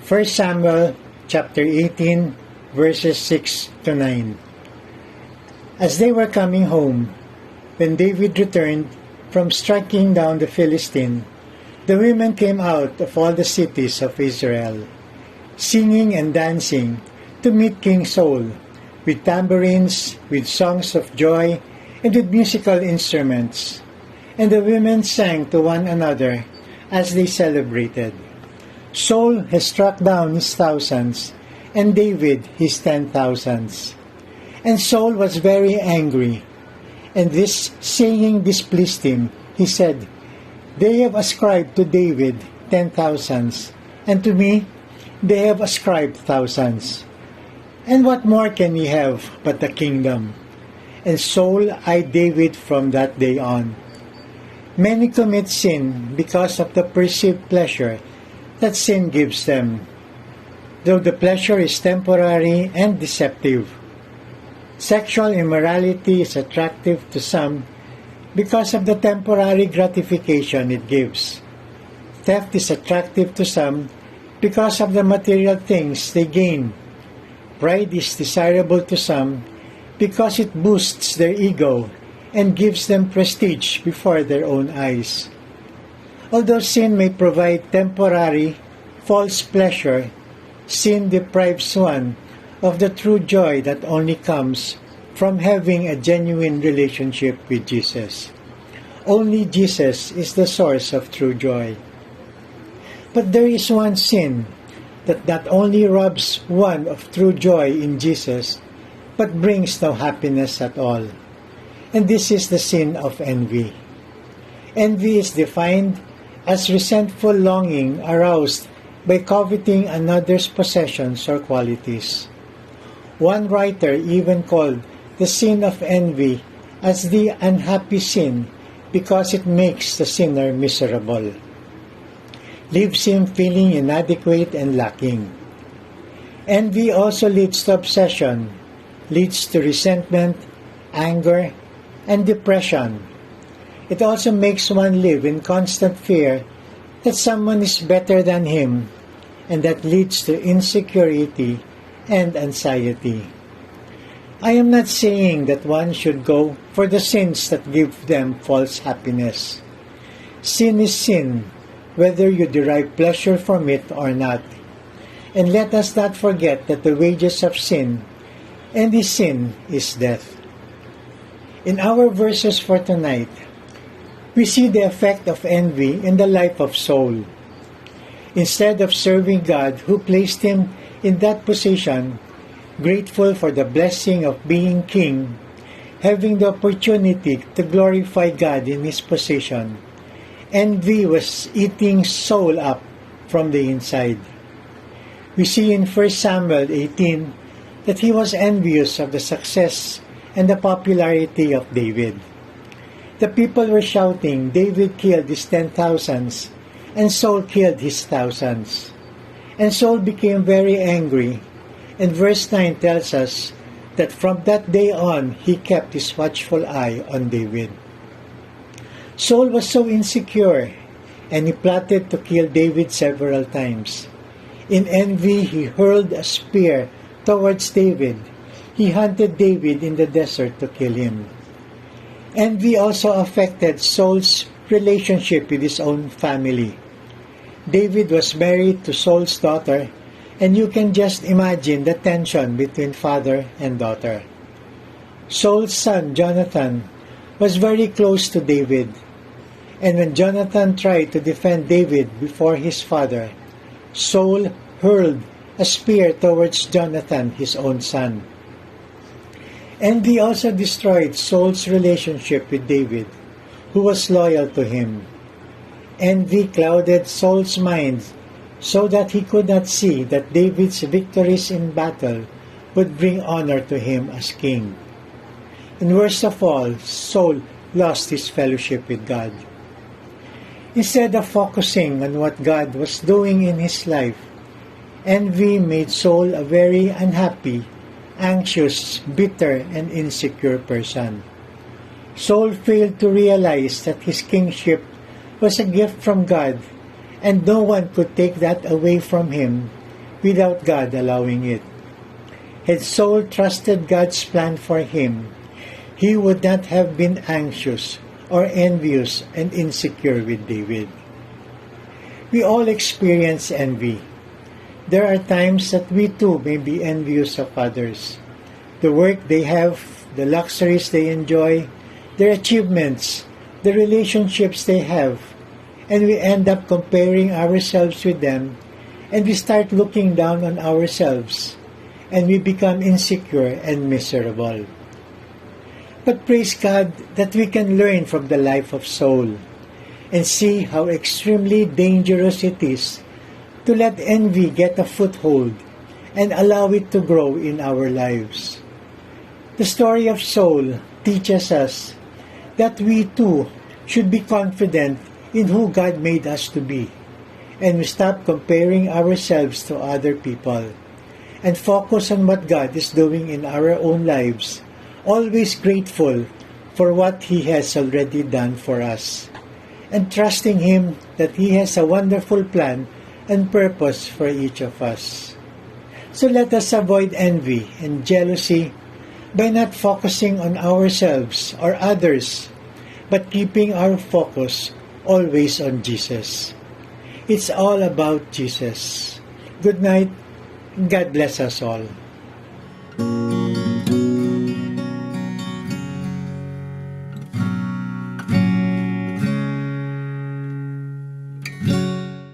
1 Samuel chapter 18, verses 6 to 9. As they were coming home, when David returned from striking down the Philistine, the women came out of all the cities of Israel, singing and dancing to meet King Saul, with tambourines, with songs of joy, and with musical instruments. And the women sang to one another as they celebrated. Saul has struck down his thousands, and David his 10,000s. And Saul was very angry, and this saying displeased him. He said, "They have ascribed to David 10,000s, and to me they have ascribed thousands. And what more can he have but the kingdom?" And Saul eyed David from that day on. Many commit sin because of the perceived pleasure that sin gives them, though the pleasure is temporary and deceptive. Sexual immorality is attractive to some because of the temporary gratification it gives. Theft is attractive to some because of the material things they gain. Pride is desirable to some because it boosts their ego and gives them prestige before their own eyes. Although sin may provide temporary, false pleasure, sin deprives one of the true joy that only comes from having a genuine relationship with Jesus. Only Jesus is the source of true joy. But there is one sin that not only robs one of true joy in Jesus, but brings no happiness at all. And this is the sin of envy. Envy is defined as resentful longing aroused by coveting another's possessions or qualities. One writer even called the sin of envy as the unhappy sin because it makes the sinner miserable, leaves him feeling inadequate and lacking. Envy also leads to obsession, leads to resentment, anger, and depression. It also makes one live in constant fear that someone is better than him, and that leads to insecurity and anxiety. I am not saying that one should go for the sins that give them false happiness. Sin is sin, whether you derive pleasure from it or not. And let us not forget that the wages of sin, and this sin is death. In our verses for tonight, we see the effect of envy in the life of Saul. Instead of serving God who placed him in that position, grateful for the blessing of being king, having the opportunity to glorify God in his position, envy was eating Saul up from the inside. We see in 1 Samuel 18 that he was envious of the success and the popularity of David. The people were shouting, "David killed his 10,000s, and Saul killed his thousands." And Saul became very angry, and verse 9 tells us that from that day on, he kept his watchful eye on David. Saul was so insecure, and he plotted to kill David several times. In envy, he hurled a spear towards David. He hunted David in the desert to kill him. Envy also affected Saul's relationship with his own family. David was married to Saul's daughter, and you can just imagine the tension between father and daughter. Saul's son, Jonathan, was very close to David, and when Jonathan tried to defend David before his father, Saul hurled a spear towards Jonathan, his own son. Envy also destroyed Saul's relationship with David, who was loyal to him. Envy clouded Saul's mind so that he could not see that David's victories in battle would bring honor to him as king. And worst of all, Saul lost his fellowship with God. Instead of focusing on what God was doing in his life, envy made Saul a very unhappy, anxious, bitter, and insecure person. Saul failed to realize that his kingship was a gift from God, and no one could take that away from him without God allowing it. Had Saul trusted God's plan for him, he would not have been anxious or envious and insecure with David. We all experience envy. There are times that we too may be envious of others. The work they have, the luxuries they enjoy, their achievements, the relationships they have, and we end up comparing ourselves with them, and we start looking down on ourselves, and we become insecure and miserable. But praise God that we can learn from the life of Saul and see how extremely dangerous it is to let envy get a foothold and allow it to grow in our lives. The story of Saul teaches us that we too should be confident in who God made us to be, and we stop comparing ourselves to other people and focus on what God is doing in our own lives, always grateful for what He has already done for us, and trusting Him that He has a wonderful plan and purpose for each of us. So let us avoid envy and jealousy by not focusing on ourselves or others, but keeping our focus always on Jesus. It's all about Jesus. Good night. God bless us all.